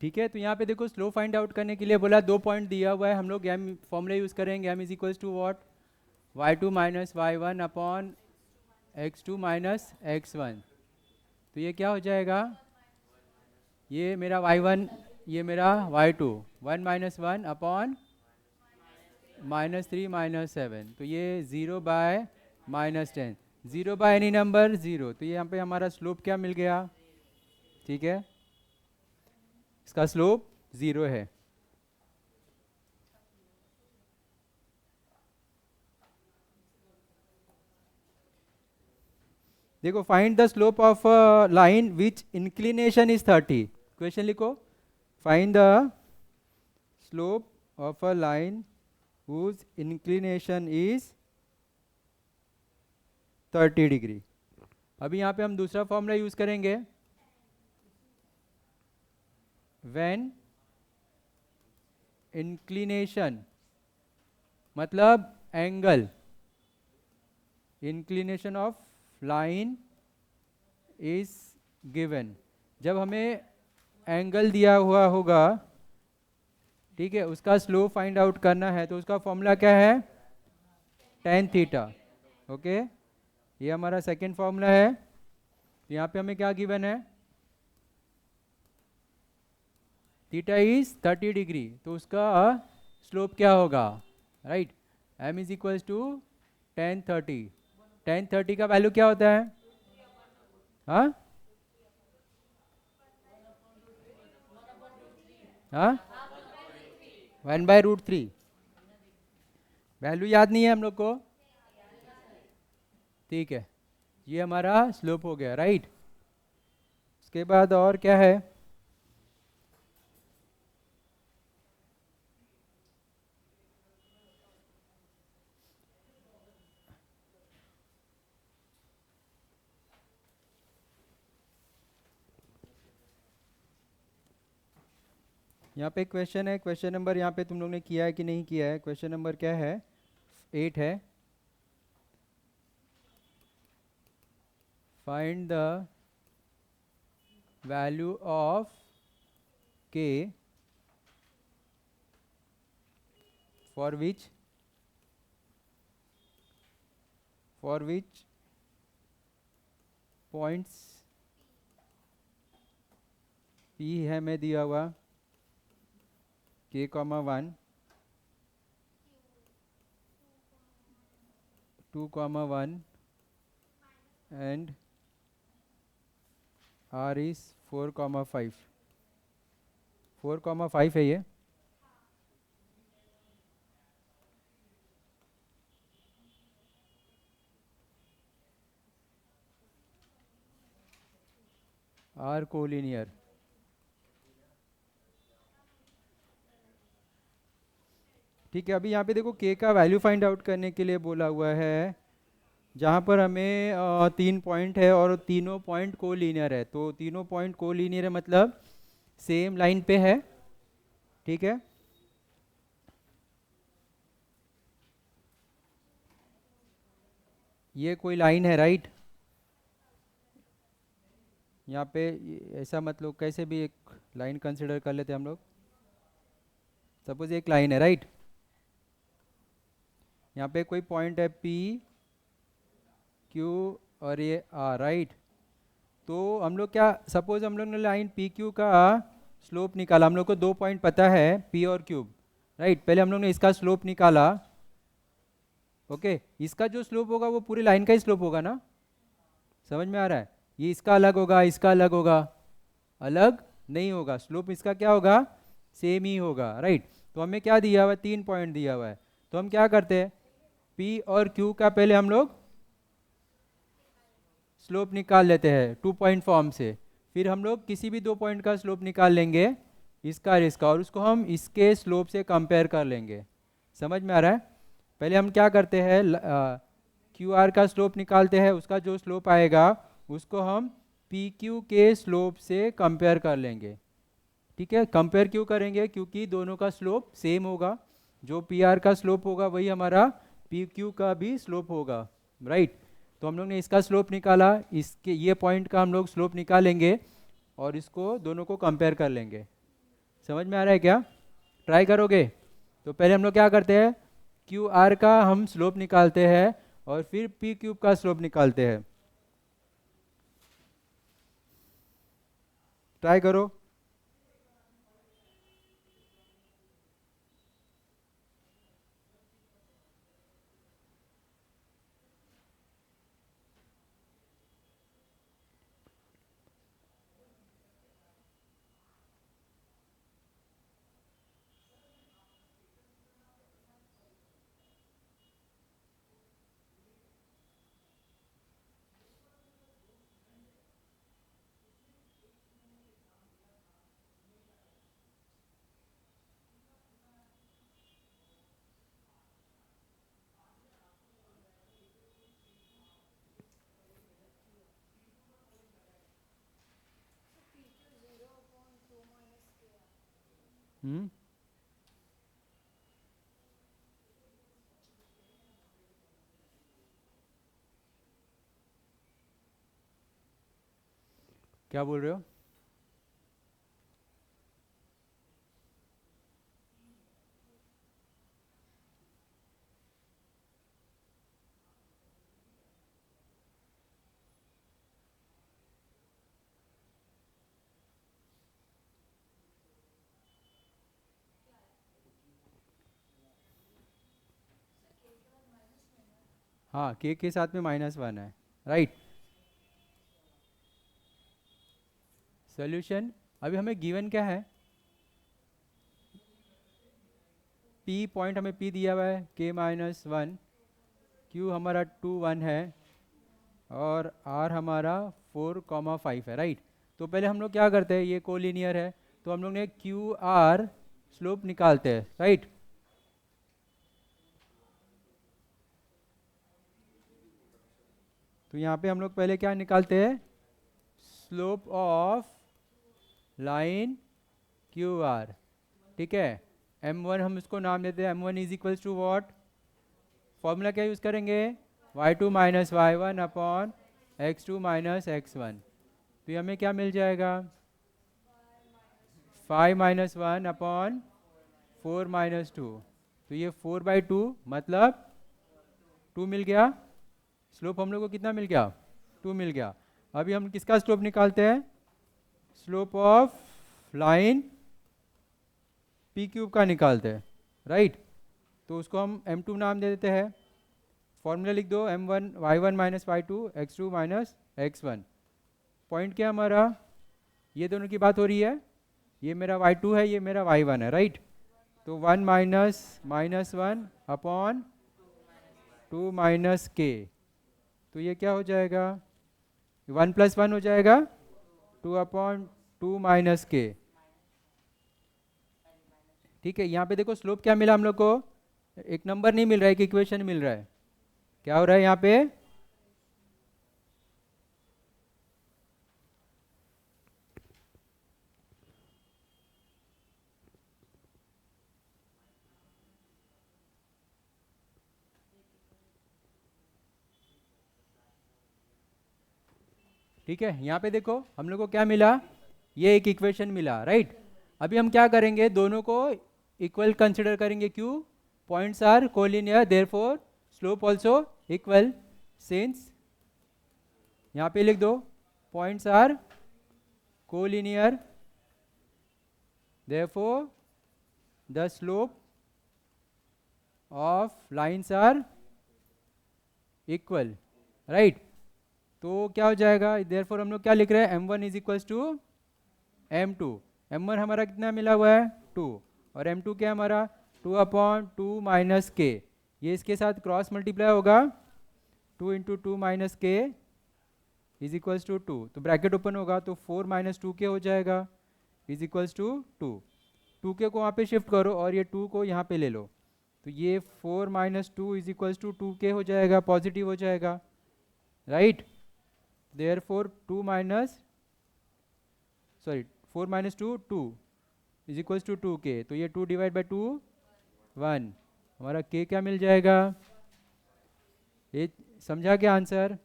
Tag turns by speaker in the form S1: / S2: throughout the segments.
S1: ठीक है, तो यहाँ पे देखो स्लोप फाइंड आउट करने के लिए बोला 2 पॉइंट दिया हुआ है, हम लोग एम फॉर्मूला यूज़ करेंगे, m is equals to what, y2 minus y one upon x2 minus x1। तो ये क्या हो जाएगा, ये मेरा y1, ये मेरा y2, 1 माइनस वन अपॉन -3 -7, तो ये 0/-10, 0/एनी नंबर 0, तो ये यहाँ पे हमारा स्लोप क्या मिल गया, ठीक है, इसका स्लोप 0 है। देखो find the slope of line which inclination is 30, question लिखो, find the slope of a line whose inclination is 30 degree. अभी यहाँ पे हम दूसरा फॉर्मूला यूज करेंगे, when inclination मतलब angle, inclination of line is given, जब हमें एंगल दिया हुआ होगा, ठीक है, उसका स्लोप फाइंड आउट करना है, तो उसका फॉर्मूला क्या है, tan थीटा। ओके, ये हमारा सेकेंड फॉर्मूला है। यहाँ पे हमें क्या गिवन है, थीटा इज 30 डिग्री, तो उसका स्लोप क्या होगा, right, m is equals to tan 30। tan 30 का वैल्यू क्या होता है, हाँ हाँ, 1/√3, वैल्यू याद नहीं है हम लोग को, ठीक है, ये हमारा स्लोप हो गया, राइट। उसके बाद और क्या है, यहाँ पे क्वेश्चन है, क्वेश्चन नंबर यहाँ पे तुम लोग ने किया है कि नहीं किया है, क्वेश्चन नंबर क्या है, 8 है, find the value of k for which points p है मैं दिया हुआ k, 1, 2, 1 एंड r is 4, 5, 4, 5 है ये, r कोलिनियर, ठीक है। अभी यहाँ पे देखो k का वैल्यू फाइंड आउट करने के लिए बोला हुआ है, जहाँ पर हमें 3 पॉइंट है और तीनों पॉइंट कोलिनियर है, तो तीनों पॉइंट कोलिनियर है मतलब सेम लाइन पे है, ठीक है। ये कोई लाइन है, राइट, यहाँ पे ऐसा मतलब कैसे भी एक लाइन कंसिडर कर लेते हैं हम लोग, सपोज एक लाइन है, राइट, यहाँ पे कोई पॉइंट है P, Q और ये R, राइट, तो हम लोग क्या, सपोज हम लोग ने लाइन PQ का स्लोप निकाला, हम लोग को 2 पॉइंट पता है P और Q, राइट, पहले हम लोग ने इसका स्लोप निकाला, ओके, इसका जो स्लोप होगा वो पूरी लाइन का ही स्लोप होगा ना, समझ में आ रहा है, ये इसका अलग होगा, इसका अलग होगा, अलग नहीं होगा, स्लोप इसका क्या होगा, सेम ही होगा, राइट। तो हमें क्या दिया हुआ है, 3 पॉइंट दिया हुआ है, तो हम क्या करते हैं, P और Q का पहले हम लोग स्लोप निकाल लेते हैं 2 पॉइंट फॉर्म से, फिर हम लोग किसी भी 2 पॉइंट का स्लोप निकाल लेंगे, इसका और इसका, और उसको हम इसके स्लोप से कंपेयर कर लेंगे, समझ में आ रहा है। पहले हम क्या करते हैं, क्यू आर का स्लोप निकालते हैं, उसका जो स्लोप आएगा उसको हम पी क्यू के स्लोप से कंपेयर कर लेंगे, ठीक है। कंपेयर क्यों करेंगे, क्योंकि दोनों का स्लोप सेम होगा, जो पी आर का स्लोप होगा वही हमारा पी क्यू का भी स्लोप होगा, राइट। तो हम लोग ने इसका स्लोप निकाला, इसके ये पॉइंट का हम लोग स्लोप निकालेंगे और इसको दोनों को कंपेयर कर लेंगे, समझ में आ रहा है क्या? ट्राई करोगे? तो पहले हम लोग क्या करते हैं, क्यू आर का हम स्लोप निकालते हैं और फिर पी क्यूब का स्लोप निकालते हैं। ट्राई करो। हम्म, क्या बोल रहे हो? हाँ, के साथ में -1 है, राइट। सोल्यूशन अभी हमें गिवन क्या है, पी पॉइंट हमें पी दिया हुआ है k-1, क्यू हमारा 2 1 है और आर हमारा 4 5 है, राइट। तो पहले हम लोग क्या करते हैं, ये कोलिनियर है तो हम लोग ने क्यू आर स्लोप निकालते हैं, राइट। तो यहाँ पे हम लोग पहले क्या निकालते हैं, slope of line Q R, ठीक है। m1 हम इसको नाम देते हैं, m1 is equals to what, formula क्या यूज़ करेंगे, y2 minus y1 upon x2 minus x1। तो ये हमें क्या मिल जाएगा, 5 - 1 अपॉन 4 - 2। तो ये 4/2 मतलब 2 मिल गया। स्लोप हम लोग को कितना मिल गया, 2 मिल गया। अभी हम किसका स्लोप निकालते हैं, slope of line P cube का निकालते हैं, राइट। तो उसको हम m2 नाम दे देते हैं। फॉर्मूला लिख दो, m1 y1 minus y2 x2 minus x1। Point क्या हमारा, ये दोनों की बात हो रही है, ये मेरा y2 है, ये मेरा y1 है, राइट। तो 1 माइनस -1 अपॉन 2 माइनस के, तो ये क्या हो जाएगा, 1 + 1 हो जाएगा, 2/2 माइनस के, ठीक है। यहाँ पे देखो स्लोप क्या मिला हम लोग को, एक नंबर नहीं मिल रहा है, एक इक्वेशन मिल रहा है। क्या हो रहा है यहाँ पे, ठीक है। यहाँ पे देखो हम लोग को क्या मिला, ये एक इक्वेशन मिला, राइट। अभी हम क्या करेंगे, दोनों को इक्वल कंसिडर करेंगे, क्यों, points are collinear therefore slope also equal. Since यहाँ पे लिख दो, points are collinear therefore the slope of lines are equal, right. तो क्या हो जाएगा, देयरफॉर हम लोग क्या लिख रहे हैं, m1 is equals to m2। m1 हमारा कितना मिला हुआ है, 2, और m2 क्या हमारा 2/2 माइनस के, ये इसके साथ क्रॉस मल्टीप्लाई होगा, 2 × 2 माइनस के इज इक्वल्स टू 2। तो ब्रैकेट ओपन होगा तो 4 - 2k हो जाएगा, इज इक्वल्स टू 2। 2k को वहाँ पे शिफ्ट करो और ये 2 को यहाँ पे ले लो, तो ये 4 - 2 इज इक्वल्स टू 2k हो जाएगा, पॉजिटिव हो जाएगा, राइट। देयरफॉर 2 माइनस 4 - 2 2 इज इक्वल्स टू 2k, तो ये 2 डिवाइड बाई 2 1, हमारा k क्या मिल जाएगा, ये समझा क्या आंसर,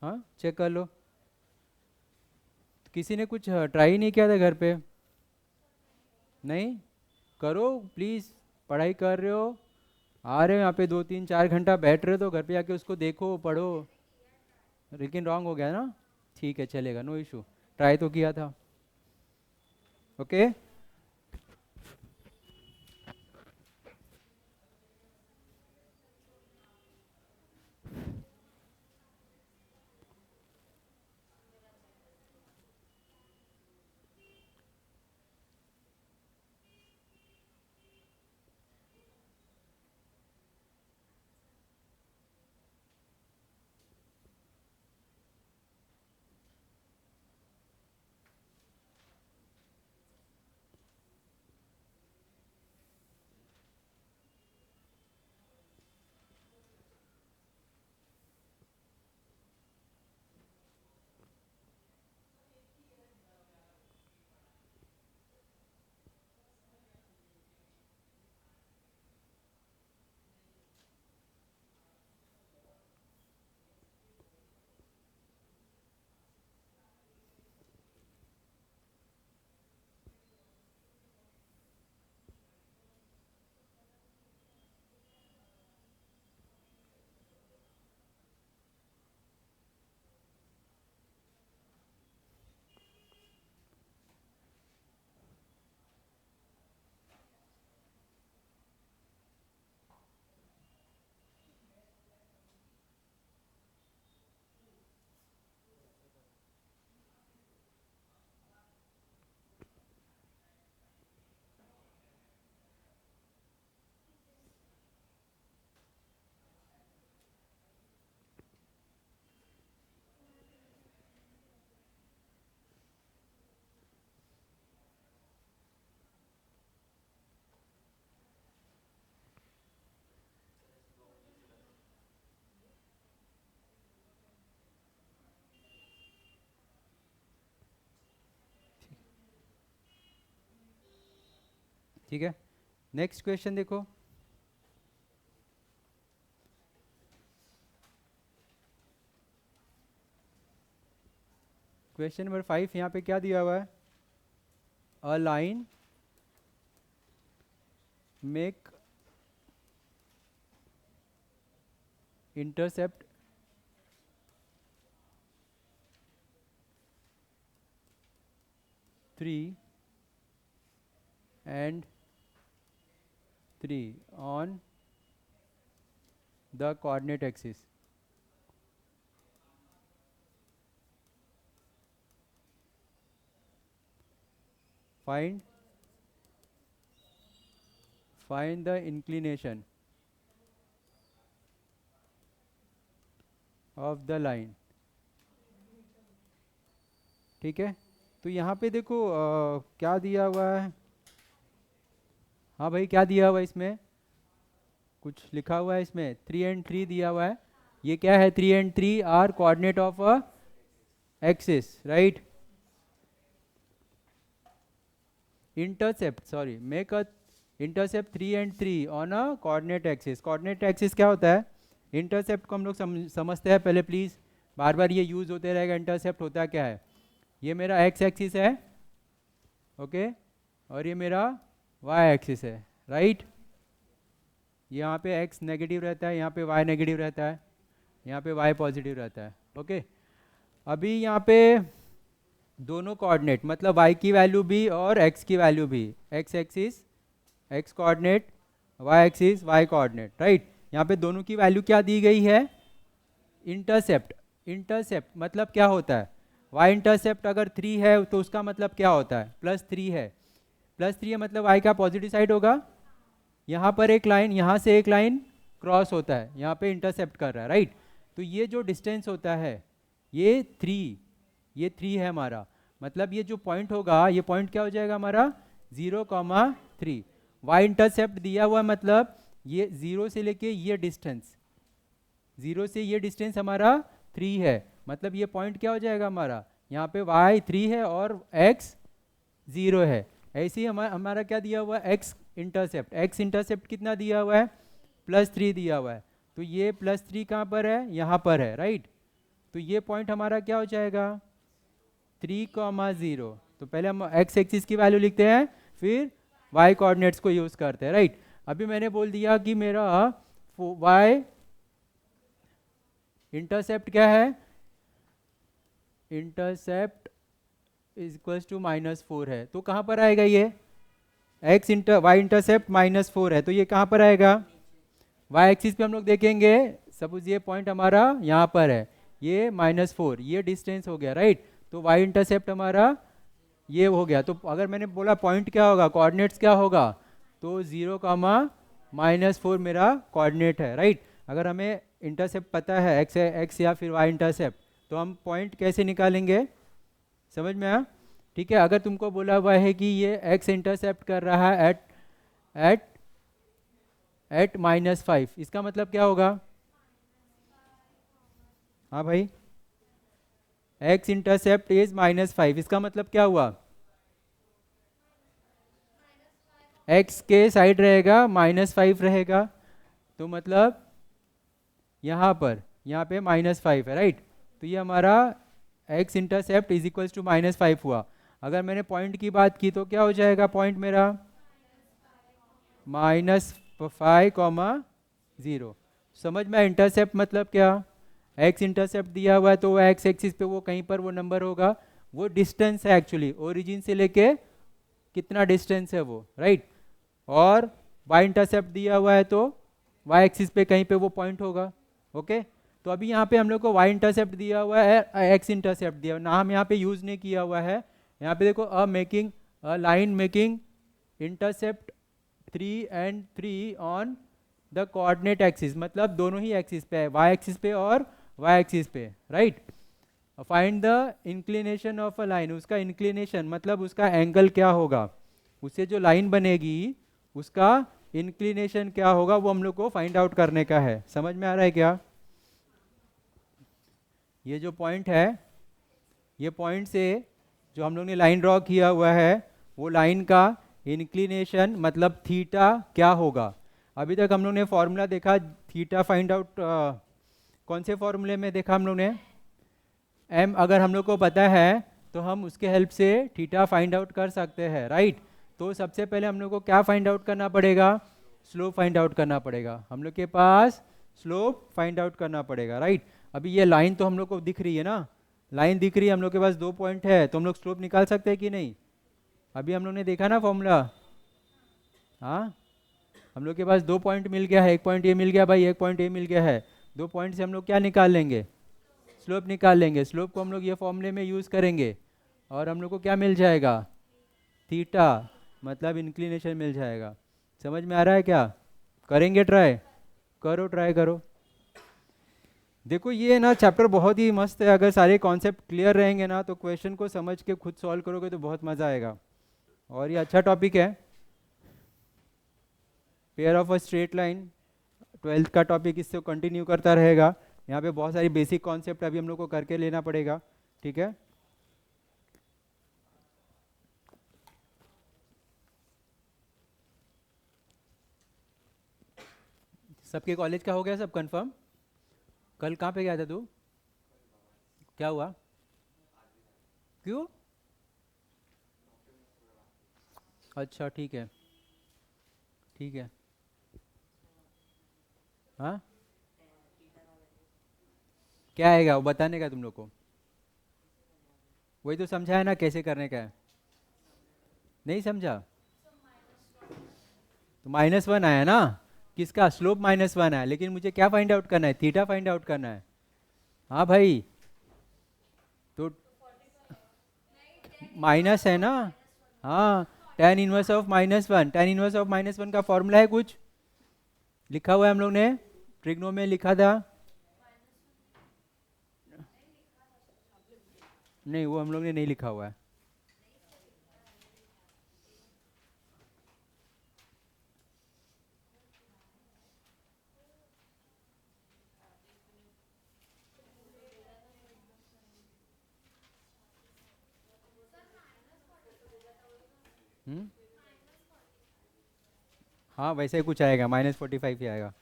S1: हाँ चेक कर लो। किसी ने कुछ ट्राई नहीं किया था घर पे, नहीं करो प्लीज़, पढ़ाई कर रहे हो, आ रहे हो यहाँ पे 2 3 4 घंटा बैठ रहे हो, तो घर पे आके उसको देखो पढ़ो। लेकिन रॉन्ग हो गया ना, ठीक है चलेगा, नो इशू, ट्राई तो किया था। ओके ठीक है, नेक्स्ट क्वेश्चन देखो। क्वेश्चन नंबर 5, यहाँ पे क्या दिया हुआ है, a line make intercept 3 and 3 on the coordinate axis. Find the inclination of the line. ठीक है, तो यहाँ पे देखो क्या दिया हुआ है, हाँ भाई क्या दिया हुआ है इसमें, कुछ लिखा हुआ है इसमें, 3 and 3 दिया हुआ है। ये क्या है, 3 and 3 are coordinate of a axis, right. Intercept, sorry, make a intercept 3 and 3 on a coordinate axis. Coordinate axis क्या होता है, इंटरसेप्ट को हम लोग समझते हैं पहले प्लीज़, बार बार ये यूज़ होते रहेगा। इंटरसेप्ट होता क्या है, ये मेरा एक्स एक्सिस है, ओके, और ये मेरा वाई एक्सिस है, राइट। यहाँ पे एक्स नेगेटिव रहता है, यहाँ पे वाई नेगेटिव रहता है, यहाँ पे वाई पॉजिटिव रहता है, ओके। अभी यहाँ पे दोनों कोऑर्डिनेट, मतलब वाई की वैल्यू भी और एक्स की वैल्यू भी, x axis x coordinate, y axis y coordinate, right. यहाँ पे दोनों की वैल्यू क्या दी गई है, इंटरसेप्ट। इंटरसेप्ट मतलब क्या होता है, वाई इंटरसेप्ट अगर 3 है तो उसका मतलब क्या होता है, +3 है। +3 है मतलब वाई का पॉजिटिव साइड होगा। यहाँ पर एक लाइन, यहाँ से एक लाइन क्रॉस होता है, यहाँ पे इंटरसेप्ट कर रहा है, राइट। तो ये जो डिस्टेंस होता है ये 3, ये 3 है हमारा, मतलब ये जो पॉइंट होगा, ये पॉइंट क्या हो जाएगा हमारा 0,3। वाई इंटरसेप्ट दिया हुआ मतलब ये 0 से लेके ये डिस्टेंस, 0 से ये डिस्टेंस हमारा 3 है, मतलब ये पॉइंट क्या हो जाएगा हमारा, यहाँ पे वाई 3 है और एक्स 0 है। ऐसे ही हमारा क्या दिया हुआ है, एक्स इंटरसेप्ट। एक्स इंटरसेप्ट कितना दिया हुआ है, +3 दिया हुआ है, तो ये +3 कहाँ पर है, यहाँ पर है, राइट। तो ये पॉइंट हमारा क्या हो जाएगा 3,0। तो पहले हम एक्स एक्सिस की वैल्यू लिखते हैं, फिर वाई कोऑर्डिनेट्स को यूज़ करते हैं, राइट। अभी मैंने बोल दिया कि मेरा वाई इंटरसेप्ट क्या है, इंटरसेप्ट इज इक्वल्स टू -4 है, तो कहाँ पर आएगा ये वाई इंटरसेप्ट -4 है, तो ये कहाँ पर आएगा, वाई एक्सिस पे हम लोग देखेंगे, सपोज ये पॉइंट हमारा यहाँ पर है, ये -4, ये डिस्टेंस हो गया, राइट। तो वाई इंटरसेप्ट हमारा ये हो गया। तो अगर मैंने बोला पॉइंट क्या होगा, कोऑर्डिनेट्स क्या होगा, तो 0, -4 मेरा कोऑर्डिनेट है, राइट। अगर हमें इंटरसेप्ट पता है एक्स या फिर वाई इंटरसेप्ट, तो हम पॉइंट कैसे निकालेंगे, समझ में आया, ठीक है। अगर तुमको बोला हुआ है कि ये एक्स इंटरसेप्ट कर रहा है एट एट -5, इसका मतलब क्या होगा, हाँ भाई, एक्स इंटरसेप्ट इज -5, इसका मतलब क्या हुआ, एक्स के साइड रहेगा -5 रहेगा, तो मतलब यहाँ पे -5 है, राइट। तो ये हमारा x intercept is equals to -5 हुआ। अगर मैंने पॉइंट की बात की तो क्या हो जाएगा पॉइंट मेरा, -5, 0। समझ में, इंटरसेप्ट मतलब क्या, एक्स इंटरसेप्ट दिया हुआ है तो वो एक्स एक्सिस पे वो कहीं पर वो नंबर होगा, वो डिस्टेंस है एक्चुअली, ओरिजिन से लेके कितना डिस्टेंस है वो, राइट। और वाई इंटरसेप्ट दिया हुआ है तो वाई एक्सिस पे कहीं पे वो पॉइंट होगा, ओके। तो अभी यहाँ पे हम लोग को वाई इंटरसेप्ट दिया हुआ है, एक्स इंटरसेप्ट दिया हुआ ना, हम यहाँ पे यूज नहीं किया हुआ है। यहाँ पे देखो a line making intercept 3 and 3 on the coordinate axis, मतलब दोनों ही एक्सिस पे है, वाई एक्सिस पे और वाई एक्सिस पे, right. Find the inclination of a line, उसका इंक्लिनेशन मतलब उसका एंगल क्या होगा, उससे जो लाइन बनेगी उसका इंक्लिनेशन क्या होगा, वो हम लोग को फाइंड आउट करने का है। समझ में आ रहा है क्या, ये जो पॉइंट है, ये पॉइंट से जो हम लोग ने लाइन ड्रॉ किया हुआ है, वो लाइन का इंक्लिनेशन मतलब थीटा क्या होगा। अभी तक हम लोग ने फॉर्मूला देखा थीटा फाइंड आउट, कौन से फॉर्मूले में देखा हम लोग ने, एम अगर हम लोग को पता है तो हम उसके हेल्प से थीटा फाइंड आउट कर सकते हैं, राइट। तो सबसे पहले हम लोग को क्या फाइंड आउट करना पड़ेगा, स्लोप फाइंड आउट करना पड़ेगा, हम लोग के पास स्लोप फाइंड आउट करना पड़ेगा, राइट। अभी ये लाइन तो हम लोग को दिख रही है ना, लाइन दिख रही है, हम लोग के पास 2 पॉइंट है, तो हम लोग स्लोप निकाल सकते हैं कि नहीं, अभी हम लोग ने देखा ना फॉर्मूला, हाँ। हम लोग के पास 2 पॉइंट मिल गया है, एक पॉइंट ये मिल गया भाई, एक पॉइंट ये मिल गया है, 2 पॉइंट से हम लोग क्या निकाल लेंगे, स्लोप निकाल लेंगे। स्लोप को हम लोग ये फॉर्मूले में यूज़ करेंगे और हम लोग को क्या मिल जाएगा, थीटा मतलब इंक्लिनेशन मिल जाएगा। समझ में आ रहा है क्या, करेंगे ट्राई, करो ट्राई करो। देखो ये ना चैप्टर बहुत ही मस्त है, अगर सारे कॉन्सेप्ट क्लियर रहेंगे ना तो क्वेश्चन को समझ के खुद सॉल्व करोगे तो बहुत मज़ा आएगा, और ये अच्छा टॉपिक है, pair of a straight line, 12th का टॉपिक इससे कंटिन्यू करता रहेगा। यहाँ पे बहुत सारी बेसिक कॉन्सेप्ट अभी हम लोग को करके लेना पड़ेगा, ठीक है। सबके कॉलेज का हो गया सब कंफर्म, कल कहाँ पे गया था तू, क्या हुआ, क्यों, अच्छा ठीक है, ठीक है, हाँ क्या आएगा वो बताने का तुम लोग को, वही तो समझा है ना कैसे करने का है, नहीं समझा, तो -1 आया ना, किसका स्लोप -1 आया, लेकिन मुझे क्या फाइंड आउट करना है, थीटा फाइंड आउट करना है, हाँ भाई, तो माइनस है ना, हाँ, tan inverse of -1, tan inverse of -1 का फॉर्मूला है कुछ लिखा हुआ है हम लोग ने, ट्रिग्नो में लिखा था, नहीं वो हम लोग ने नहीं लिखा हुआ है, हम्म, हाँ वैसे ही कुछ आएगा, -45 ही आएगा,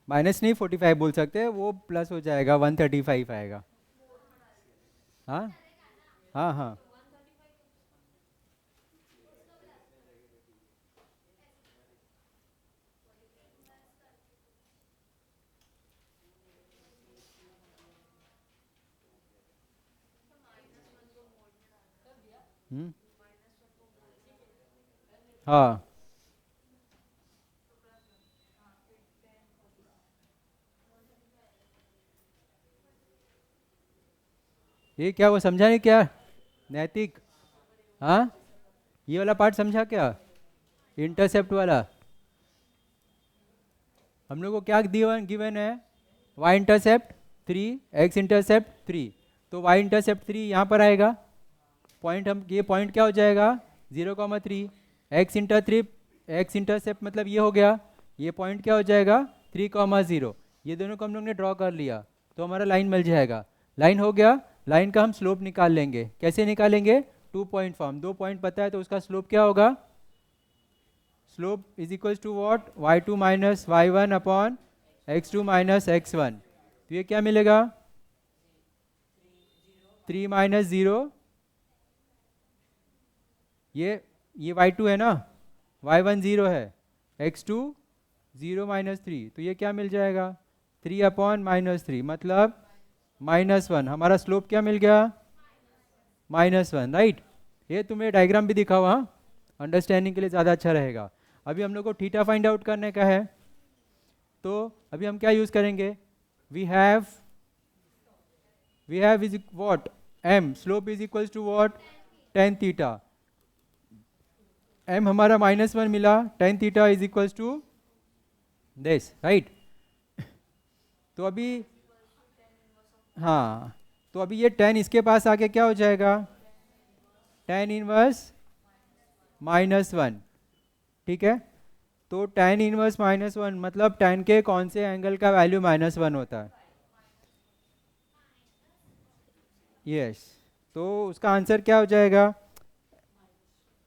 S1: माइनस नहीं 45 बोल सकते हैं, वो प्लस हो जाएगा 135 आएगा, हाँ हाँ हाँ, हम्म, हाँ ये क्या वो समझा नहीं क्या? नैतिक, हाँ ये वाला पार्ट समझा क्या? इंटरसेप्ट वाला। हम लोग को क्या गिवन गिवन है? Y intercept 3, x intercept 3। तो वाई इंटरसेप्ट 3 यहाँ पर आएगा। पॉइंट हम ये पॉइंट क्या हो जाएगा? 0,3। एक्स इंटरसेप्ट मतलब ये हो गया। ये पॉइंट क्या हो जाएगा? 3,0। ये दोनों को हम लोग ने ड्रॉ कर लिया तो हमारा लाइन मिल जाएगा। लाइन हो गया। लाइन का हम स्लोप निकाल लेंगे। कैसे निकालेंगे? 2 पॉइंट फॉर्म। 2 पॉइंट पता है तो उसका स्लोप क्या होगा? Slope is equals to what? y2 minus y1 upon x2 minus x1। तो ये क्या मिलेगा? 3 माइनस 0। ये y2 है ना, y1 0 है, x2 0 माइनस 3। तो ये क्या मिल जाएगा? 3 अपॉन माइनस 3 मतलब -1। हमारा स्लोप क्या मिल गया? -1, राइट। ये तुम्हें डायग्राम भी दिखा हुआ, अंडरस्टैंडिंग के लिए ज़्यादा अच्छा रहेगा। अभी हम लोग को थीटा फाइंड आउट करने का है। तो अभी हम क्या यूज़ करेंगे? We have is what? m slope is equals to what? tan theta. m हमारा -1 मिला, tan theta is equals to this, right. तो अभी हाँ, तो अभी ये tan इसके पास आके क्या हो जाएगा? tan इनवर्स -1, ठीक है। तो tan इनवर्स -1 मतलब tan के कौन से एंगल का वैल्यू -1 होता है? यस। तो उसका आंसर क्या हो जाएगा?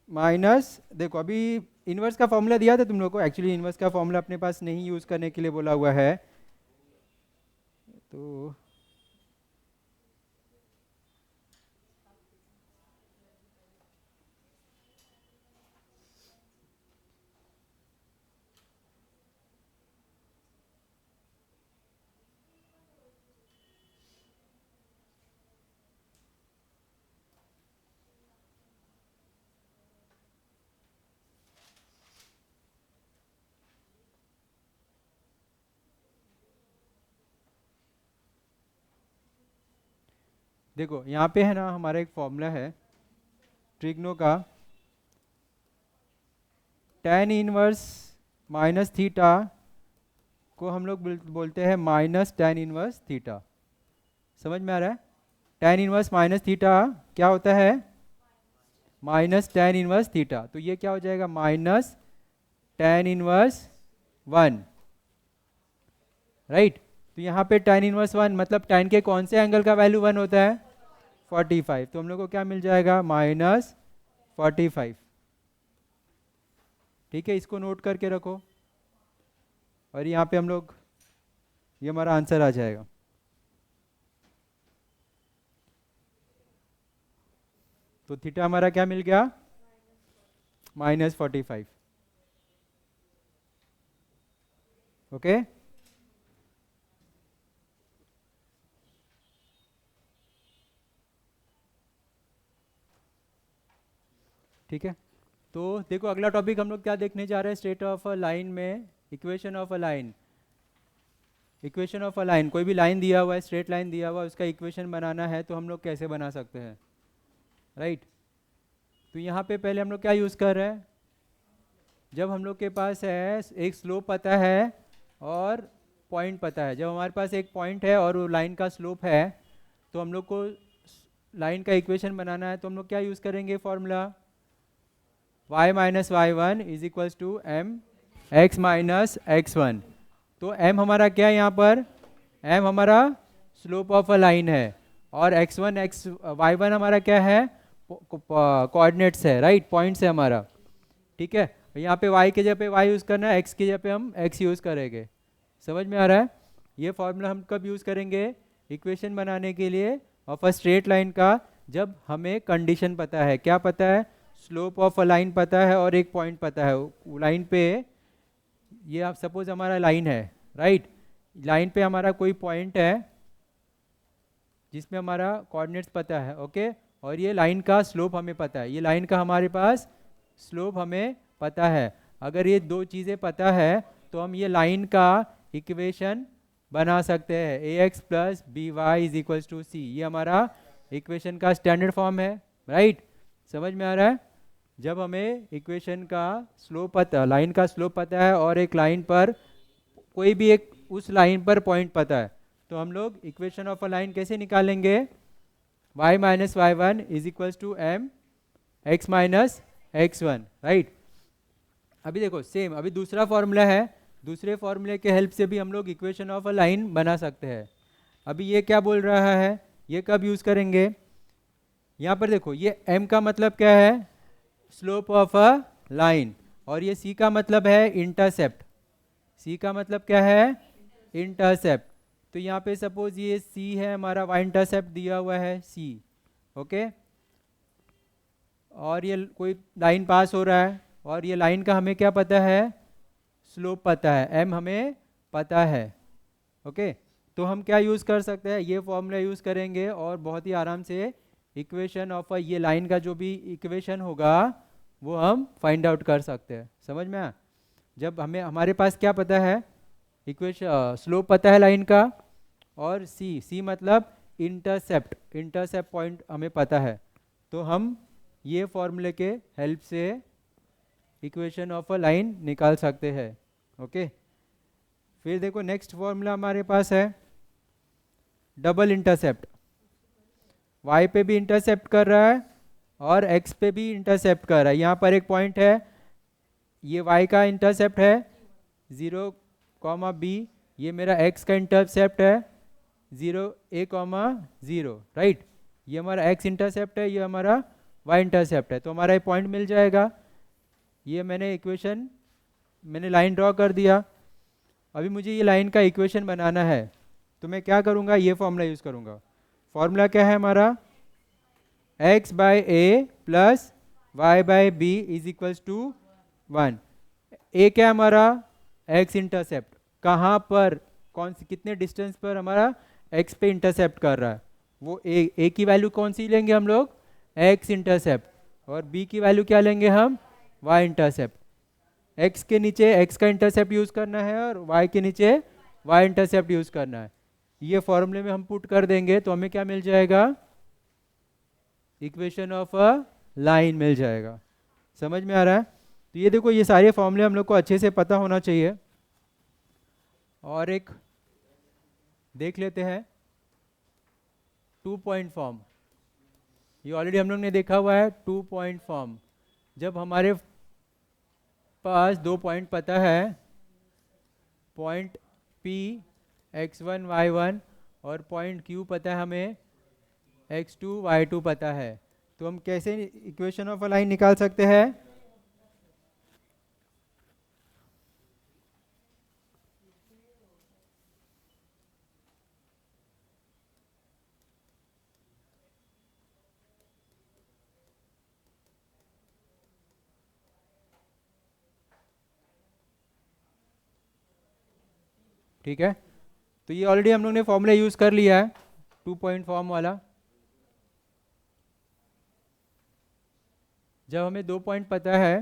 S1: माइनस, देखो अभी इनवर्स का फॉर्मूला दिया था तुम लोग को। एक्चुअली इनवर्स का फॉर्मूला अपने पास नहीं यूज करने के लिए बोला हुआ है। तो देखो यहाँ पे है ना, हमारा एक फॉर्मूला है ट्रिग्नो का। tan इनवर्स माइनस थीटा को हम लोग बोलते हैं माइनस tan इनवर्स थीटा। समझ में आ रहा है? tan इनवर्स माइनस थीटा क्या होता है? Minus tan inverse theta. तो ये क्या हो जाएगा? Minus tan inverse 1, right. तो यहाँ पे tan इनवर्स 1 मतलब tan के कौन से एंगल का वैल्यू 1 होता है? 45। तो हम लोग को क्या मिल जाएगा? -45। ठीक है, इसको नोट करके रखो। और यहाँ पे हम लोग, ये हमारा आंसर आ जाएगा। तो थीटा हमारा क्या मिल गया? -45। ओके। ठीक है, तो देखो अगला टॉपिक हम लोग क्या देखने जा रहे हैं स्ट्रेट ऑफ अ लाइन में। Equation of a line. Equation of a line, कोई भी लाइन दिया हुआ है, स्ट्रेट लाइन दिया हुआ है, उसका इक्वेशन बनाना है तो हम लोग कैसे बना सकते हैं, राइट। तो यहाँ पे पहले हम लोग क्या यूज़ कर रहे हैं? जब हम लोग के पास है एक स्लोप पता है और पॉइंट पता है, जब हमारे पास एक पॉइंट है और वो लाइन का स्लोप है, तो हम लोग को लाइन का इक्वेशन बनाना है। तो हम लोग क्या यूज़ करेंगे formula? y minus y one is equals to m x minus x1। तो m हमारा क्या है यहाँ पर? m हमारा स्लोप ऑफ अ लाइन है, और x1 y1 हमारा क्या है? कोऑर्डिनेट्स है, राइट, पॉइंट्स है हमारा। ठीक है, यहाँ पे y के जगह पे y यूज़ करना है, x की जगह पे हम x यूज़ करेंगे। समझ में आ रहा है? ये फॉर्मूला हम कब यूज़ करेंगे? इक्वेशन बनाने के लिए ऑफ अ स्ट्रेट लाइन का, जब हमें कंडीशन पता है। क्या पता है? स्लोप ऑफ अ लाइन पता है और एक पॉइंट पता है लाइन पे। ये आप सपोज हमारा लाइन है, राइट। लाइन पे हमारा कोई पॉइंट है जिसमें हमारा कोऑर्डिनेट्स पता है, ओके। और ये लाइन का स्लोप हमें पता है, ये लाइन का हमारे पास स्लोप हमें पता है। अगर ये दो चीज़ें पता है तो हम ये लाइन का इक्वेशन बना सकते हैं, a x plus b y is equals to c. ये हमारा इक्वेशन का स्टैंडर्ड फॉर्म है, राइट? समझ में आ रहा है? जब हमें इक्वेशन का स्लोप पता, लाइन का स्लोप पता है और एक लाइन पर कोई भी एक उस लाइन पर पॉइंट पता है, तो हम लोग इक्वेशन ऑफ अ लाइन कैसे निकालेंगे? y minus y one is equals to m x minus x one, right? अभी देखो सेम, अभी दूसरा फॉर्मूला है, दूसरे फॉर्मूले के हेल्प से भी हम लोग इक्वेशन ऑफ अ लाइन बना सकते हैं। अभी ये क्या बोल रहा है, ये कब यूज़ करेंगे? यहाँ पर देखो, ये m का मतलब क्या है? Slope of a line. और ये c का मतलब है इंटरसेप्ट। c का मतलब क्या है? इंटरसेप्ट। तो यहाँ पे सपोज ये c है हमारा, y इंटरसेप्ट दिया हुआ है c, ओके? और ये कोई लाइन पास हो रहा है और ये लाइन का हमें क्या पता है? स्लोप पता है, m हमें पता है, ओके? तो हम क्या यूज़ कर सकते हैं? ये फॉर्मूला यूज़ करेंगे और बहुत ही आराम से इक्वेशन ऑफ ये लाइन का जो भी इक्वेशन होगा वो हम फाइंड आउट कर सकते हैं। समझ में आया? जब हमें हमारे पास क्या पता है? इक्वेशन स्लोप पता है लाइन का, और c मतलब इंटरसेप्ट, इंटरसेप्ट पॉइंट हमें पता है, तो हम ये फॉर्मूले के हेल्प से इक्वेशन ऑफ अ लाइन निकाल सकते हैं, ओके? फिर देखो नेक्स्ट फॉर्मूला हमारे पास है डबल इंटरसेप्ट। y पे भी इंटरसेप्ट कर रहा है और x पे भी इंटरसेप्ट कर रहा है। यहाँ पर एक पॉइंट है, ये y का इंटरसेप्ट है 0, b, ये मेरा x का इंटरसेप्ट है 0, a, 0, राइट? ये हमारा x इंटरसेप्ट है, ये हमारा y इंटरसेप्ट है, तो हमारा ये पॉइंट मिल जाएगा। ये मैंने इक्वेशन, मैंने लाइन ड्रॉ कर दिया। अभी मुझे ये लाइन का इक्वेशन बनाना है, तो मैं क्या करूँगा? ये फॉर्मूला यूज़ करूँगा। फॉर्मूला क्या है हमारा? x by a plus y by b is equals to 1। A क्या हमारा? x इंटरसेप्ट, कहाँ पर, कौन सी, कितने डिस्टेंस पर हमारा x पे इंटरसेप्ट कर रहा है, वो a की वैल्यू कौन सी लेंगे हम लोग? x intercept. और b की वैल्यू क्या लेंगे हम? y intercept. x के नीचे x का इंटरसेप्ट यूज़ करना है और y के नीचे y इंटरसेप्ट यूज़ करना है। ये फॉर्मूले में हम पुट कर देंगे तो हमें क्या मिल जाएगा? इक्वेशन ऑफ अ लाइन मिल जाएगा। समझ में आ रहा है? तो ये देखो, ये सारे फॉर्मूले हम लोग को अच्छे से पता होना चाहिए। और एक देख लेते हैं 2 पॉइंट फॉर्म। ये ऑलरेडी हम लोग ने देखा हुआ है 2 पॉइंट फॉर्म। जब हमारे पास 2 पॉइंट पता है, पॉइंट P x1 y1 और पॉइंट Q पता है हमें x2 y2 पता है, तो हम कैसे इक्वेशन ऑफ अ लाइन निकाल सकते हैं? ठीक है, तो ये ऑलरेडी हम लोग ने फॉर्मूला यूज़ कर लिया है 2 पॉइंट फॉर्म वाला। जब हमें 2 पॉइंट पता है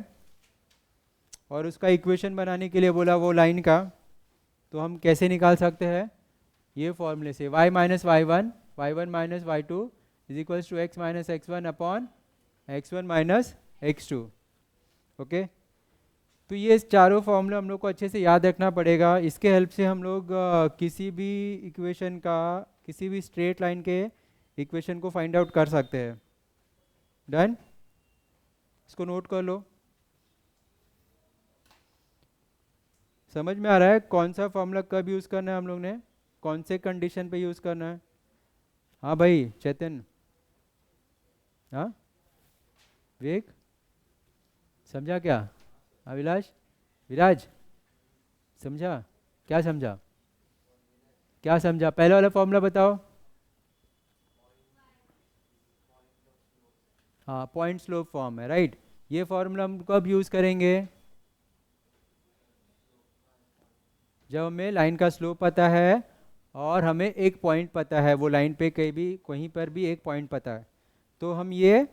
S1: और उसका इक्वेशन बनाने के लिए बोला वो लाइन का, तो हम कैसे निकाल सकते हैं? ये फॉर्मूले से, y minus y one, y one minus y two is equals to x minus x one upon x one minus x two, okay? तो ये चारों फॉर्मूले हम लोग को अच्छे से याद रखना पड़ेगा। इसके हेल्प से हम लोग किसी भी इक्वेशन का, किसी भी स्ट्रेट लाइन के इक्वेशन को फाइंड आउट कर सकते हैं। डन? इसको नोट कर लो। समझ में आ रहा है कौन सा फॉर्मूला कब यूज़ करना है हम लोग ने, कौन से कंडीशन पे यूज़ करना है? हाँ भाई चेतन, हाँ विवेक, समझा क्या? अभिलाष, विराज, समझा? क्या समझा? क्या समझा? पहले वाला फॉर्मूला बताओ। हाँ, पॉइंट स्लोप फॉर्म है, राइट? ये फॉर्मूला हम कब यूज़ करेंगे? जब हमें लाइन का स्लोप पता है और हमें एक पॉइंट पता है, वो लाइन पे कहीं भी, कहीं पर भी एक पॉइंट पता है, तो हम ये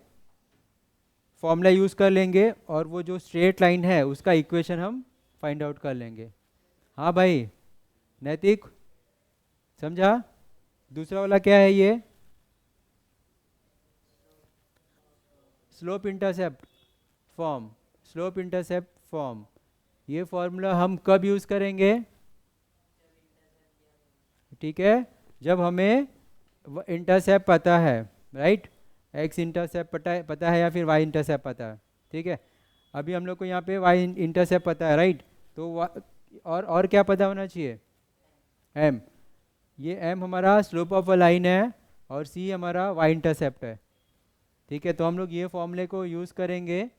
S1: फॉर्मूला यूज़ कर लेंगे और वो जो स्ट्रेट लाइन है उसका इक्वेशन हम फाइंड आउट कर लेंगे। हाँ भाई नैतिक, समझा? दूसरा वाला क्या है ये? Slope intercept form. Slope intercept form, ये फॉर्मूला हम कब यूज़ करेंगे? ठीक है, जब हमें इंटरसेप्ट पता है, राइट? एक्स इंटरसेप्ट पता है या फिर वाई इंटरसेप्ट पता है। ठीक है, अभी हम लोग को यहाँ पे वाई इंटरसेप्ट पता है, राइट? तो और क्या पता होना चाहिए? एम। ये एम हमारा स्लोप ऑफ अ लाइन है और सी हमारा वाई इंटरसेप्ट है। ठीक है, तो हम लोग ये फॉर्मूले को यूज़ करेंगे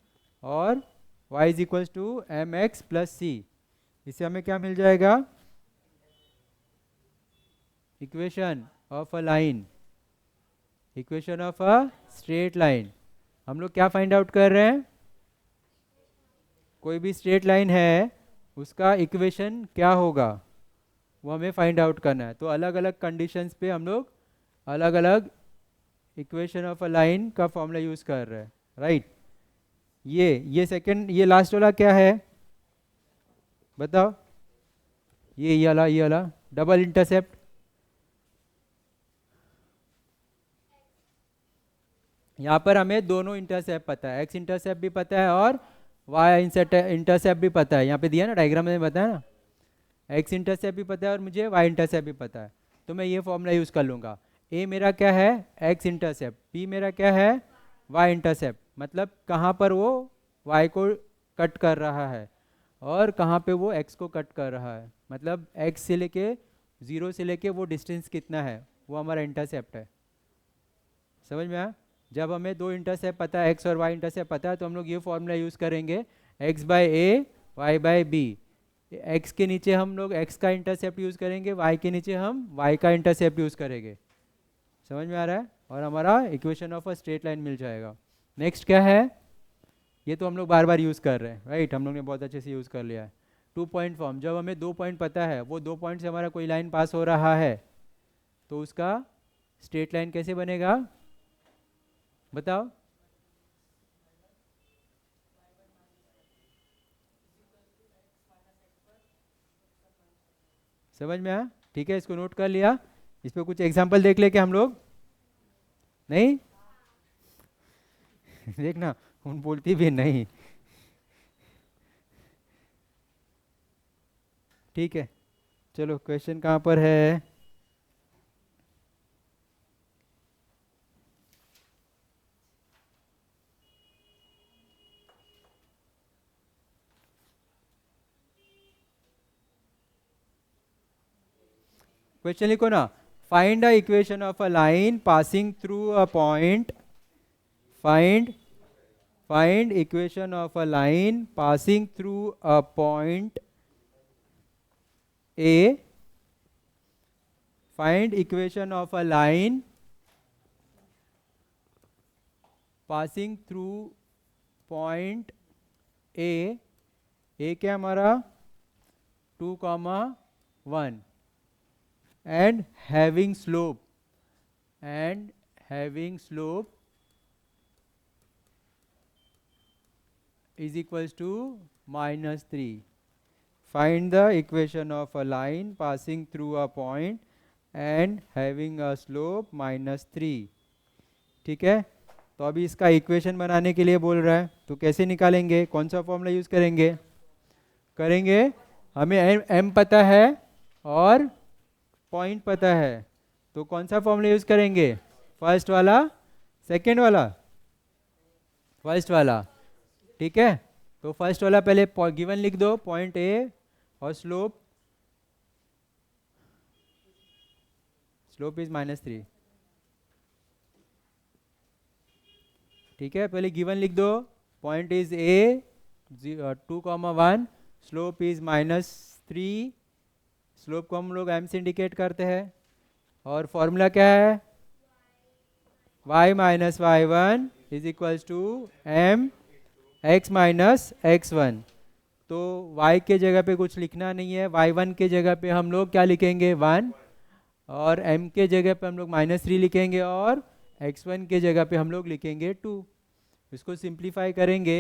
S1: और y is equals to m x plus c. इससे हमें क्या मिल जाएगा? Equation of a line, equation of a straight line. हम लोग क्या फाइंड आउट कर रहे हैं? कोई भी स्ट्रेट लाइन है उसका इक्वेशन क्या होगा वो हमें फाइंड आउट करना है। तो अलग अलग कंडीशंस पे हम लोग अलग अलग इक्वेशन ऑफ अ लाइन का फॉर्मूला यूज़ कर रहे हैं, राइट? ये सेकंड, ये लास्ट वाला क्या है बताओ? ये वाला डबल इंटरसेप्ट। यहाँ पर हमें दोनों इंटरसेप्ट पता है, एक्स इंटरसेप्ट भी पता है और वाई इंटरसेप्ट भी पता है। यहाँ पे दिया ना डायग्राम में बताया ना, एक्स इंटरसेप्ट भी पता है और मुझे वाई इंटरसेप्ट भी पता है। तो मैं ये फॉर्मूला यूज़ कर लूँगा। ए मेरा क्या है? X intercept. पी मेरा क्या है? Y intercept. मतलब कहाँ पर वो वाई को कट कर रहा है और कहाँ पे वो एक्स को कट कर रहा है। मतलब एक्स से लेके 0 से लेके वो डिस्टेंस कितना है, वो हमारा इंटरसेप्ट है। समझ में आया? जब हमें दो इंटरसेप्ट पता है, एक्स और वाई इंटरसेप्ट पता है, तो हम लोग ये फॉर्मूला यूज़ करेंगे, x bye A Y by B. X के नीचे हम लोग एक्स का इंटरसेप्ट यूज़ करेंगे, वाई के नीचे हम वाई का इंटरसेप्ट यूज़ करेंगे। समझ में आ रहा है? और हमारा equation of a straight line मिल जाएगा। नेक्स्ट क्या है? ये तो हम लोग बार बार यूज़ कर रहे हैं, राइट? हम लोग ने बहुत अच्छे से यूज़ कर लिया है। 2 पॉइंट फॉर्म। जब हमें 2 पॉइंट पता है, वो 2 पॉइंट से हमारा कोई लाइन पास हो रहा है, तो उसका स्ट्रेट लाइन कैसे बनेगा बताओ? समझ में आया? ठीक है, इसको नोट कर लिया। इस पे कुछ एग्जाम्पल देख ले क्या हम लोग? नहीं देखना उन बोलती भी नहीं। ठीक है, चलो क्वेश्चन कहाँ पर है? क्वेश्चन लिखो ना, find the equation of a line passing through a point. Find equation of a line passing through a point A. Find equation of a line passing through point A. A क्या हमारा? 2,1 and having slope is equals to -3. Find the equation of a line passing through a point and having a slope -3. ठीक है, तो अभी इसका equation बनाने के लिए बोल रहा है, तो कैसे निकालेंगे? कौन सा फॉर्मूला यूज करेंगे? हमें m पता है और पॉइंट पता है, तो कौन सा फॉर्मूला यूज करेंगे? फर्स्ट वाला, सेकंड वाला? फर्स्ट वाला। ठीक है, तो फर्स्ट वाला पहले गिवन लिख दो, पॉइंट ए और स्लोप इज -3। ठीक है, पहले गिवन लिख दो, point is a 2,1, slope is -3। Slope को हम लोग m से इंडिकेट करते हैं और फॉर्मूला क्या है? y minus y1 is equals to m x minus x1। तो y के जगह पे कुछ लिखना नहीं है, y1 के जगह पे हम लोग क्या लिखेंगे? 1, और m के जगह पे हम लोग -3 लिखेंगे और x1 के जगह पे हम लोग लिखेंगे 2। इसको सिंप्लीफाई करेंगे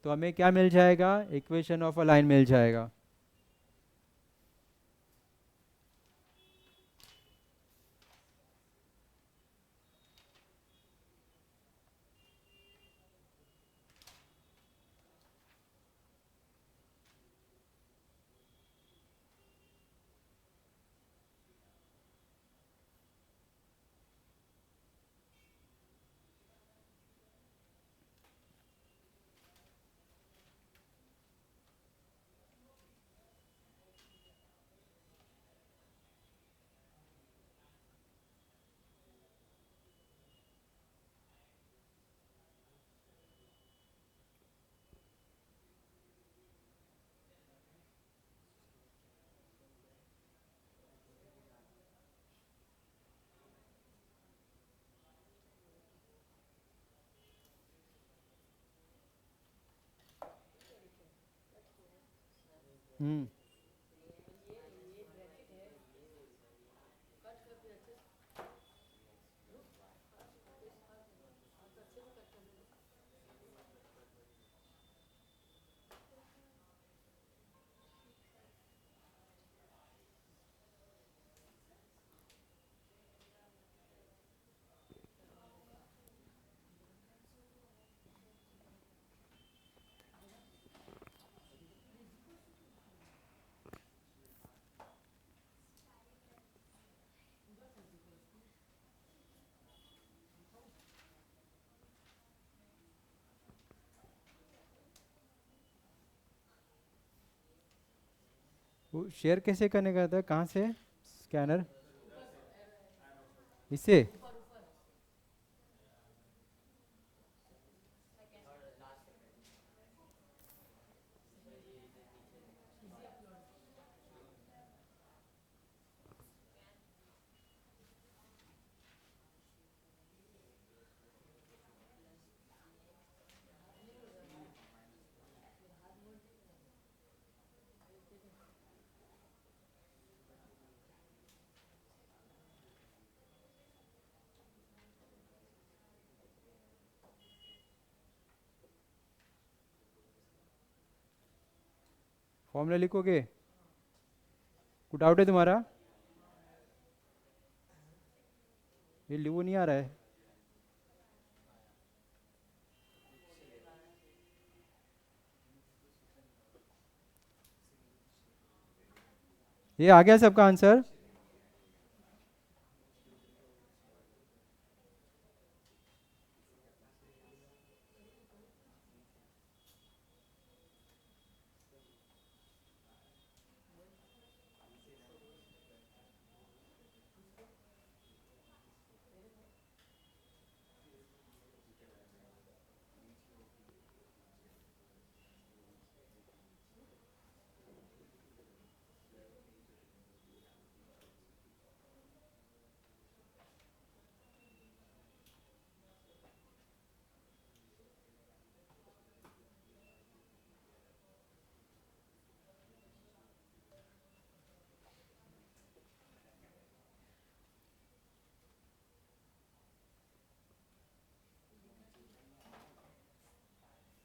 S1: तो हमें क्या मिल जाएगा, इक्वेशन ऑफ अ लाइन मिल जाएगा। हम्म। वो शेयर कैसे करने का था, कहाँ से स्कैनर, इससे? फॉर्मूला लिखोगे? कुछ डाउट है तुम्हारा? ये वो नहीं आ रहा है। ये आ गया सबका आंसर?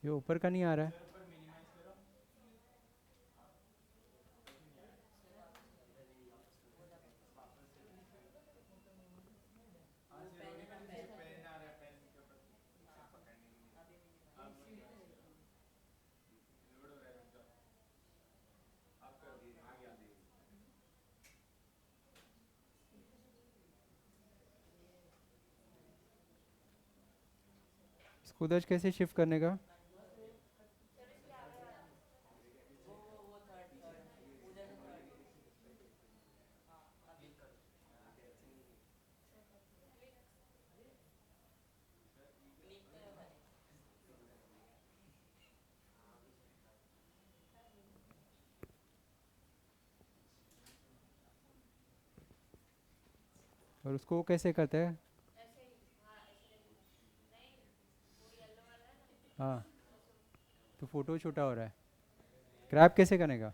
S1: ये ऊपर का नहीं आ रहा है। इसको उधर कैसे शिफ्ट करने का? और उसको वो कैसे करते हैं? हाँ, तो फोटो छोटा हो रहा है, क्रैप कैसे करने का?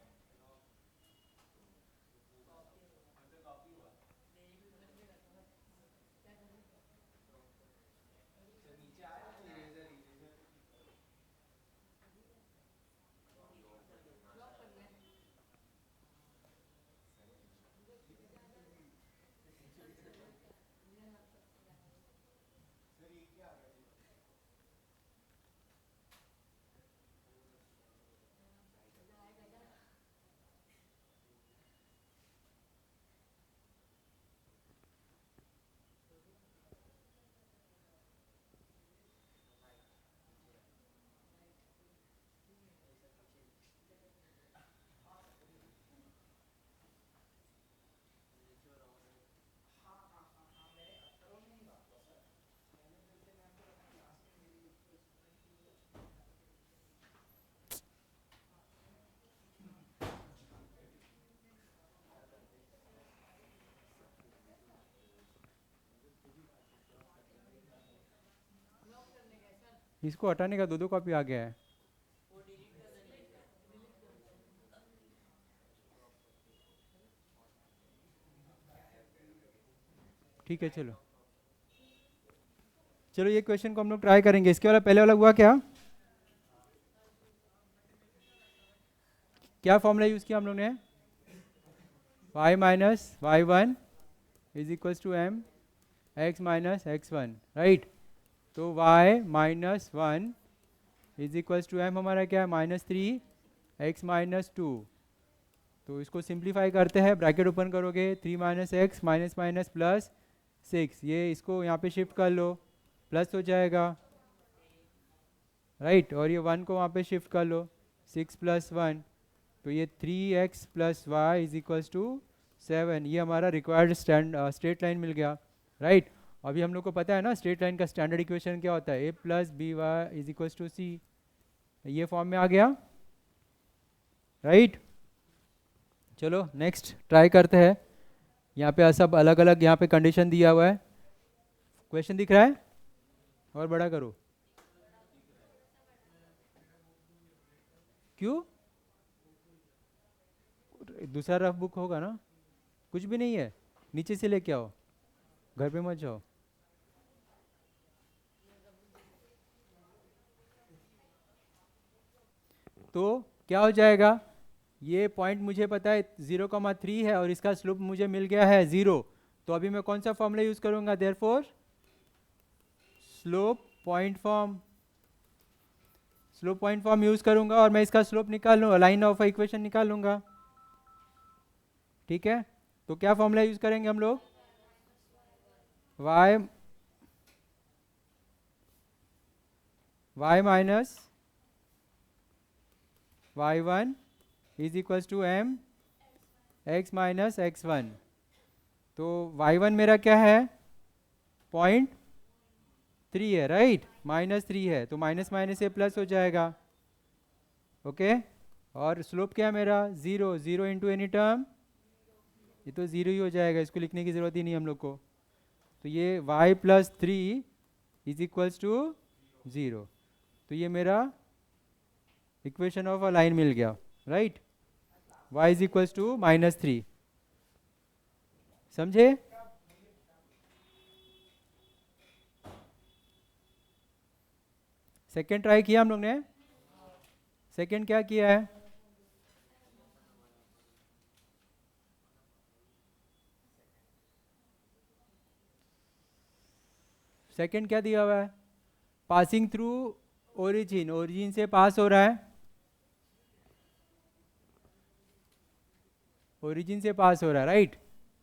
S1: इसको हटाने का 2 कॉपी आ गया है। ठीक है चलो चलो ये क्वेश्चन को हम लोग ट्राई करेंगे। इसके वाला पहले वाला हुआ क्या क्या फॉर्मूला यूज किया हम लोग ने? y minus y one is equals to m x minus x one, right. तो y minus one is equals to m हमारा क्या है -3 x-2। तो इसको सिंप्लीफाई करते हैं, ब्रैकेट ओपन करोगे 3 minus x minus minus plus 6, ये इसको यहाँ पे शिफ्ट कर लो प्लस हो जाएगा, राइट। और ये 1 को वहाँ पे शिफ्ट कर लो 6 + 1, तो ये 3x + y is equals to 7। ये हमारा रिक्वायर्ड स्ट्रेट लाइन मिल गया, राइट। अभी हम लोग को पता है ना स्ट्रेट लाइन का स्टैंडर्ड इक्वेशन क्या होता है, a + by is equals to c। ये फॉर्म में आ गया, राइट। चलो नेक्स्ट ट्राई करते हैं। यहाँ पे सब अलग अलग यहाँ पे कंडीशन दिया हुआ है। क्वेश्चन दिख रहा है? और बड़ा करो। क्यों? दूसरा रफ बुक होगा ना? कुछ भी नहीं है, नीचे से लेके आओ, घर पे मत जाओ। तो क्या हो जाएगा, ये पॉइंट मुझे पता है 0,3 है और इसका स्लोप मुझे मिल गया है 0। तो अभी मैं कौन सा फॉर्मूला यूज करूंगा, therefore slope point form use करूंगा और मैं इसका स्लोप निकाल लूंगा, लाइन ऑफ इक्वेशन निकाल लूंगा। ठीक है, तो क्या फॉर्मूला यूज करेंगे हम लोग, y minus y1 is equals to m x minus x1। तो y1 मेरा क्या है 0.3 है, राइट, -3 है, तो माइनस माइनस से प्लस हो जाएगा, ओके। और स्लोप क्या है मेरा 0, 0 इंटू एनी टर्म, ये तो 0 ही हो जाएगा, इसको लिखने की ज़रूरत ही नहीं हम लोग को। तो ये y + 3 इज इक्वल्स टू 0। तो ये मेरा इक्वेशन ऑफ अ लाइन मिल गया, right. y is equals to -3, समझे? सेकेंड ट्राई किया हम लोग ने। सेकेंड क्या किया है, सेकेंड क्या दिया हुआ है, पासिंग थ्रू ओरिजिन, ओरिजिन से पास हो रहा है, ओरिजिन से पास हो रहा है, राइट।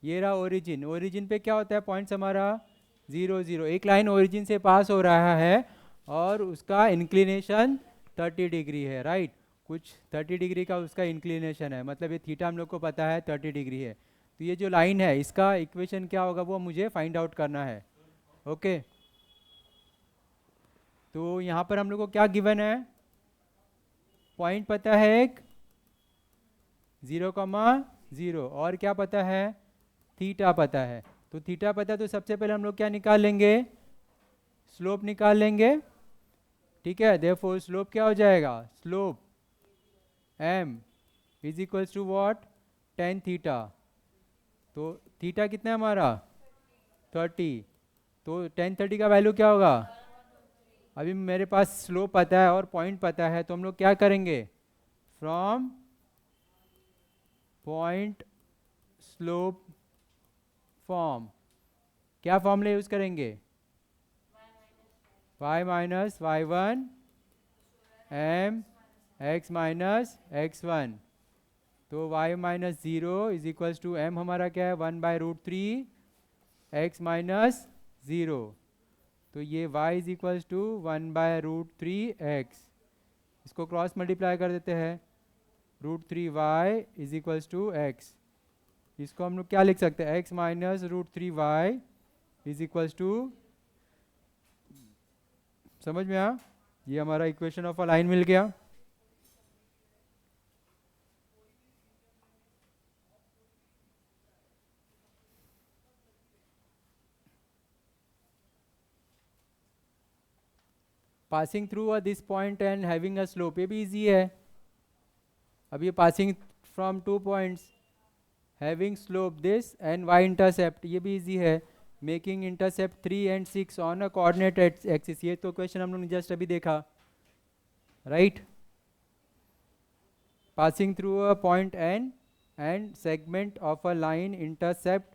S1: ये रहा ओरिजिन, ओरिजिन पे क्या होता है पॉइंट्स हमारा 0 0, एक लाइन ओरिजिन से पास हो रहा है और उसका इंक्लिनेशन 30 डिग्री है, राइट। कुछ 30 डिग्री का उसका इंक्लिनेशन है, मतलब ये थीटा हम लोग को पता है 30 डिग्री है। तो ये जो लाइन है इसका इक्वेशन क्या होगा वो मुझे फाइंड आउट करना है, ओके। तो यहाँ पर हम लोग को क्या गिवन है, पॉइंट पता है एक 0,0 और क्या पता है, थीटा पता है। तो थीटा पता है तो सबसे पहले हम लोग क्या निकाल लेंगे, स्लोप निकाल लेंगे, ठीक है। देयरफॉर स्लोप क्या हो जाएगा, slope m is equals to what, tan theta. तो थीटा कितना है हमारा 30, तो tan 30 का वैल्यू क्या होगा, अभी मेरे पास स्लोप पता है और पॉइंट पता है, तो हम लोग क्या करेंगे, फ्रॉम पॉइंट स्लोप फॉर्म, क्या फॉर्मूला यूज करेंगे, y minus y1 m x minus x1। तो y minus 0 is equals to m हमारा क्या है 1/√3 x माइनस 0। तो ये y is equals to 1/√3 x, इसको क्रॉस मल्टीप्लाई कर देते हैं, √3y is equals to x। इसको हम लोग क्या लिख सकते हैं, x minus √3y is equals to, समझ में आया, ये हमारा इक्वेशन ऑफ अ लाइन मिल गया। Passing through this point and having a slope, ये भी इजी है. अब ये passing from 2 points having slope this and y intercept, ये भी इजी है. Making intercept 3 and 6 on a coordinate axis, ये तो क्वेश्चन हम लोग ने जस्ट अभी देखा, right. passing through a point n and segment of a line intercept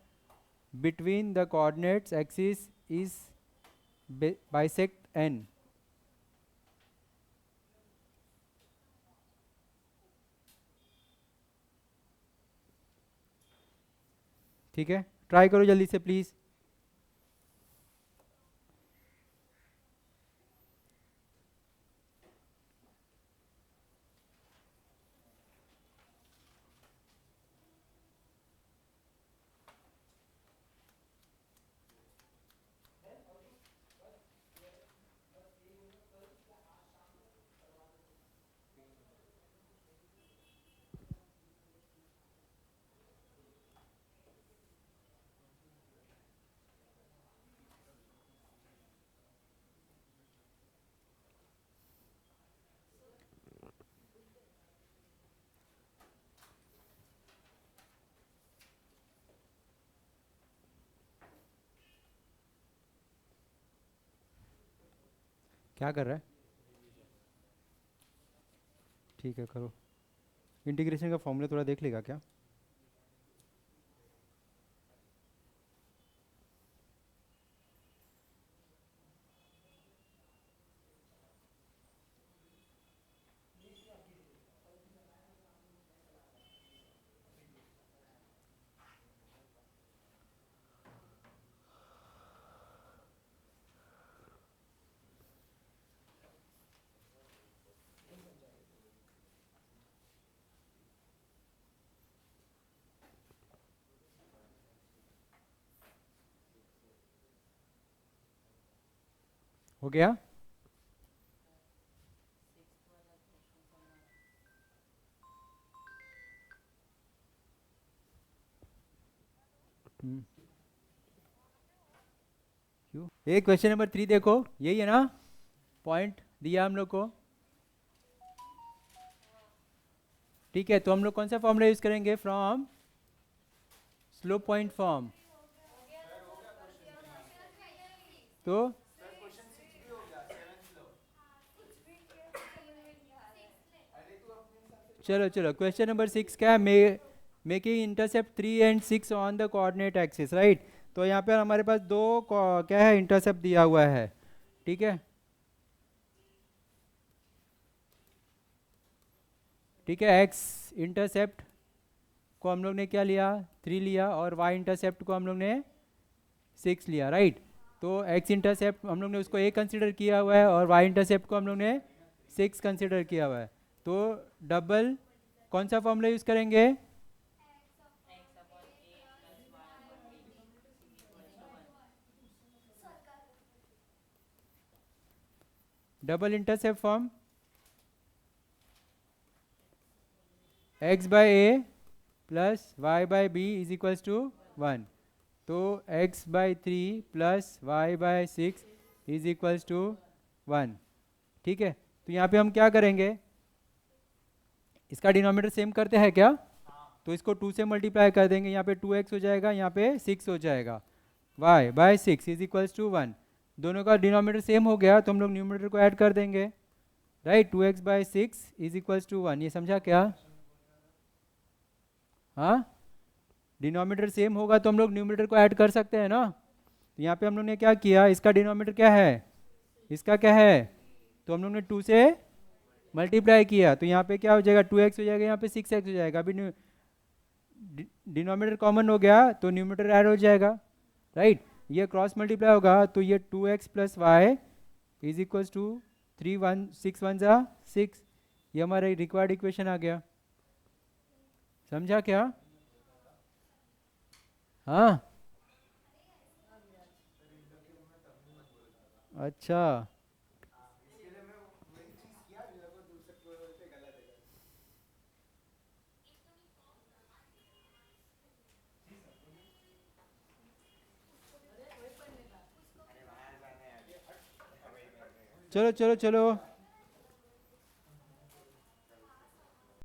S1: between the coordinates axis is bisect n. ठीक है, ट्राई करो जल्दी से प्लीज. क्या कर रहा है? ठीक है, करो. इंटीग्रेशन का फॉर्मूला थोड़ा देख लेगा क्या? हो गया? क्यों? ये क्वेश्चन नंबर 3 देखो, यही है ना पॉइंट दिया हम लोग को. ठीक है, तो हम लोग कौन सा फॉर्मूला यूज करेंगे? From slope point form. तो चलो चलो, क्वेश्चन नंबर 6 क्या है? Making intercept 3 and 6 on the coordinate axis, right. तो यहाँ पे हमारे पास दो क्या है, इंटरसेप्ट दिया हुआ है. ठीक है, ठीक है. एक्स इंटरसेप्ट को हम लोग ने क्या लिया? 3 लिया. और वाई इंटरसेप्ट को हम लोग ने 6 लिया, राइट. तो एक्स इंटरसेप्ट हम लोग ने उसको ए कंसिडर किया हुआ है और वाई इंटरसेप्ट को हम लोग ने 6 कंसिडर किया हुआ है. तो डबल कौन सा फॉर्मूला यूज करेंगे? Double intercept form x by a plus y by b is equals to 1. तो x by 3 plus y by 6 is equals to 1. ठीक है, तो यहाँ पे हम क्या करेंगे? इसका डिनोमिनेटर सेम करते हैं क्या? तो इसको 2 से मल्टीप्लाई कर देंगे. यहाँ पे 2x हो जाएगा, यहाँ पे 6 हो जाएगा. y by 6 is equals to 1. दोनों का डिनोमिनेटर सेम हो गया तो हम लोग न्यूमिनेटर को ऐड कर देंगे, right. 2x by 6 is equals to 1. ये समझा क्या? हाँ, डिनोमिनेटर सेम होगा तो हम लोग न्यूमिनेटर को ऐड कर सकते हैं ना. तो यहाँ पे हम लोग ने क्या किया? इसका डिनोमिनेटर क्या है, इसका क्या है? तो हम लोग ने 2 से मल्टीप्लाई किया. तो यहाँ पे क्या हो जाएगा? 2x हो जाएगा, यहाँ पे 6x हो जाएगा. अभी डिनोमिनेटर कॉमन हो गया तो न्यूमिनेटर ऐड हो जाएगा, राइट. ये क्रॉस मल्टीप्लाई होगा तो ये 2x plus y is equals to 6 1 जा 6. ये हमारा रिक्वायर्ड इक्वेशन आ गया. समझा क्या? हाँ, अच्छा. चलो चलो चलो